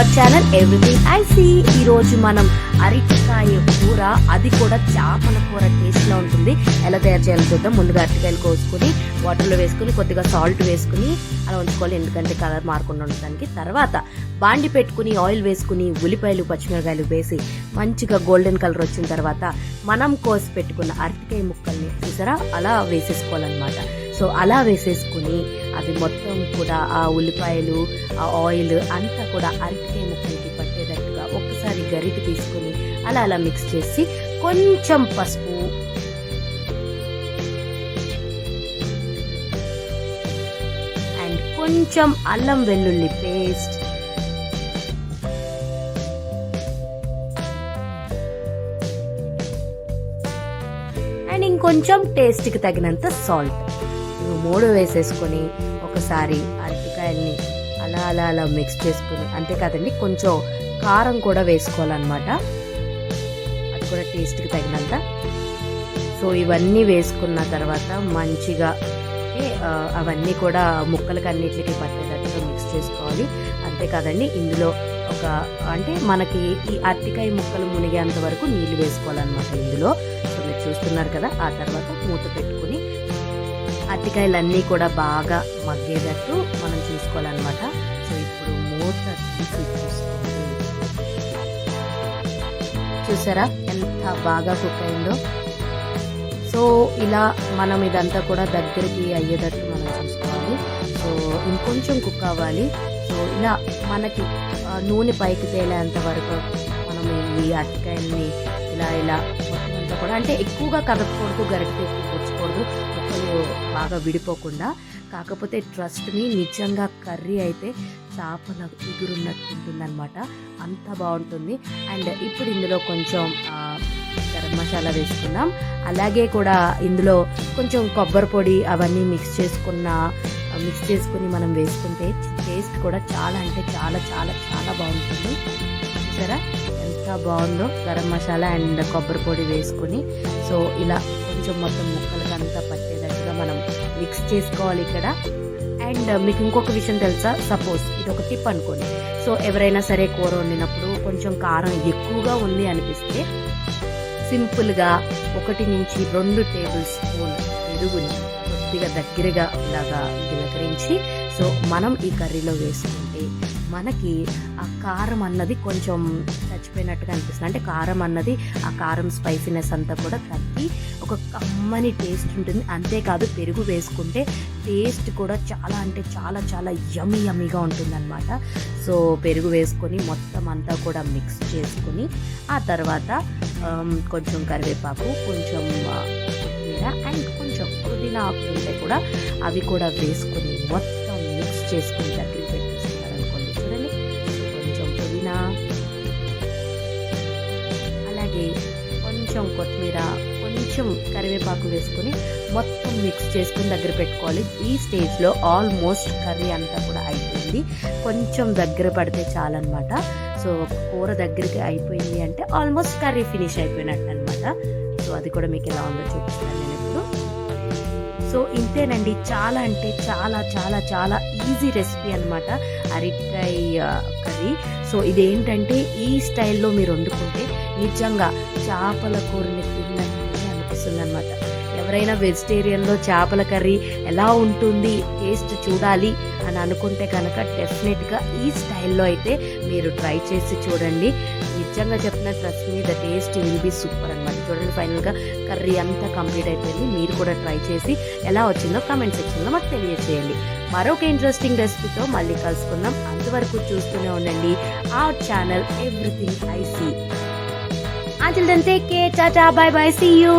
Hour channel everything I see. ఈ రోజు మనం అరటికాయ కూర, అది కూడా చేపల కూర టేస్ట్ లో ఉంటుంది. ఎలా తయారు చేయాలో చూద్దాం. ముందుగా అరటికాయలు కోసుకుని వాటర్లో వేసుకుని కొద్దిగా సాల్ట్ వేసుకుని అలా ఉంచుకోవాలి, ఎందుకంటే కలర్ మారకుండా ఉండడానికి. తర్వాత బాండి పెట్టుకుని ఆయిల్ వేసుకుని ఉల్లిపాయలు పచ్చిమిరకాయలు వేసి మంచిగా గోల్డెన్ కలర్ వచ్చిన తర్వాత మనం కోసి పెట్టుకున్న అరటికాయ ముక్కల్ని చూసారా అలా వేసేసుకోవాలన్నమాట. సో అలా వేసేసుకుని అది మొత్తం కూడా ఆ ఉల్లిపాయలు ఆ ఆయిల్ అంతా కూడా అరటికాయ ముక్కలకి పట్టేటట్టుగా ఒక్కసారి గరిటె తీసుకుని అలా అలా మిక్స్ చేసి కొంచెం పసుపు, అండ్ కొంచెం అల్లం వెల్లుల్లి పేస్ట్, అండ్ ఇంకొంచెం టేస్ట్కి తగినంత సాల్ట్, ఇవి 3 వేసేసుకొని ఒకసారి అరటికాయల్ని అలా అలా అలా మిక్స్ చేసుకుని, అంతేకాదండి కొంచెం కారం కూడా వేసుకోవాలన్నమాట, అది కూడా టేస్ట్కి తగినంత. సో ఇవన్నీ వేసుకున్న తర్వాత మంచిగా అవన్నీ కూడా ముక్కలకి అన్నిటికి పట్టేటట్టుగా మిక్స్ చేసుకోవాలి. అంతేకాదండి ఇందులో అంటే మనకి ఈ అరటికాయ ముక్కలు మునిగేంత వరకు నీళ్లు వేసుకోవాలన్నమాట ఇందులో. సో మీరు చూస్తున్నారు కదా. ఆ తర్వాత మూత పెట్టుకుని అరటికాయలన్నీ కూడా బాగా మగ్గేటట్టు మనం చూసుకోవాలన్నమాట. సో ఇప్పుడు మూత తీసి చూసారా ఎంత బాగా కుక్ అయిందో. సో ఇలా మనం ఇదంతా కూడా దగ్గరికి అయ్యేటట్టు మనం చూసుకోవాలి. సో ఇంకొంచెం కుక్ అవ్వాలి. సో ఇలా మనకి నూనె పైకి తేలేంత వరకు మనం ఈ అరటికాయల్ని ఇలా ఇలా మొత్తం అంతా కూడా, అంటే ఎక్కువగా కదపకూడదు, గరిటె ఎక్కువ పొచ్చకూడదు, ముక్కలు బాగా విడిపోకుండా. కాకపోతే ట్రస్ట్ మీ, నిజంగా కర్రీ అయితే చేపల ఎగురున్నట్టు ఉంటుంది అనమాట, అంత బాగుంటుంది. అండ్ ఇప్పుడు ఇందులో కొంచెం గరం మసాలా వేసుకున్నాం. అలాగే కూడా ఇందులో కొంచెం కొబ్బరి పొడి అవన్నీ మిక్స్ చేసుకుని మనం వేసుకుంటే టేస్ట్ కూడా చాలా అంటే చాలా చాలా చాలా బాగుంటుంది. సరే ఎంత బాగుందో. గరం మసాలా అండ్ కొబ్బరి పొడి వేసుకుని సో ఇలా కొంచెం మొత్తం ముక్కలకి అంతా పట్టేటట్టుగా మనం మిక్స్ చేసుకోవాలి ఇక్కడ. అండ్ మీకు ఇంకొక విషయం తెలుసా, సపోజ్ ఇది ఒక టిప్ అనుకోండి. సో ఎవరైనా సరే కూర వండినప్పుడు కొంచెం కారం ఎక్కువగా ఉంది అనిపిస్తే సింపుల్గా 1 నుంచి 2 టేబుల్ స్పూన్ పెరుగుని కొద్దిగా దగ్గరగా ఇలాగా గిలకరించి సో మనం ఈ కర్రీలో వేసుకుంటే మనకి ఆ కారం అన్నది కొంచెం చచ్చిపోయినట్టుగా అనిపిస్తుంది. అంటే కారం అన్నది ఆ కారం స్పైసీనెస్ అంతా కూడా తగ్గి ఒక కమ్మని టేస్ట్ ఉంటుంది. అంతేకాదు పెరుగు వేసుకుంటే టేస్ట్ కూడా చాలా అంటే చాలా చాలా యమ్మీగా ఉంటుంది అనమాట. సో పెరుగు వేసుకొని మొత్తం అంతా కూడా మిక్స్ చేసుకుని ఆ తర్వాత కొంచెం కరివేపాకు, కొంచెం కొత్తిమీర అండ్ కొంచెం పుదీనా ఆకులు ఉంటే కూడా అవి కూడా వేసుకొని మొత్తం మిక్స్ చేసుకుని దగ్గరికి పెట్టేసుకున్నారు అనుకోండి. చూడండి, కొంచెం పుదీనా అలాగే కొంచెం కొత్తిమీర కొంచెం కరివేపాకు వేసుకొని మొత్తం మిక్స్ చేసుకుని దగ్గర పెట్టుకోవాలి. ఈ స్టేజ్లో ఆల్మోస్ట్ కర్రీ అంతా కూడా అయిపోయింది. కొంచెం దగ్గర పడితే చాలన్నమాట. సో కూర దగ్గరికి అయిపోయింది అంటే ఆల్మోస్ట్ కర్రీ ఫినిష్ అయిపోయినట్టు అనమాట. సో అది కూడా మీకు ఎలా ఉందో చూపిస్తాను నేను ఇప్పుడు. సో ఇంతేనండి, చాలా అంటే చాలా చాలా చాలా ఈజీ రెసిపీ అనమాట అరటికాయ కర్రీ. సో ఇదేంటంటే ఈ స్టైల్లో మీరు వండుకుంటే నిజంగా చేపల కూరని తిన్నట్టు అనిపిస్తుంది అనమాట. ఎవరైనా వెజిటేరియన్లో చేపల కర్రీ ఎలా ఉంటుంది టేస్ట్ చూడాలి అని అనుకుంటే కనుక డెఫినెట్గా ఈ స్టైల్లో అయితే మీరు ట్రై చేసి చూడండి. నిజంగా చెప్పిన trust me, the taste will be super అనమాట. చూడండి, ఫైనల్గా కర్రీ అంతా కంప్లీట్ అయిపోయింది. మీరు కూడా ట్రై చేసి ఎలా వచ్చిందో కామెంట్ సెక్షన్లో మాకు తెలియజేయండి. మరొక ఇంట్రెస్టింగ్ రెసిపీతో మళ్ళీ కలుసుకుందాం. అంతవరకు చూస్తూనే ఉండండి our channel everything I see. Until then, take care, ta-ta, bye-bye, see you.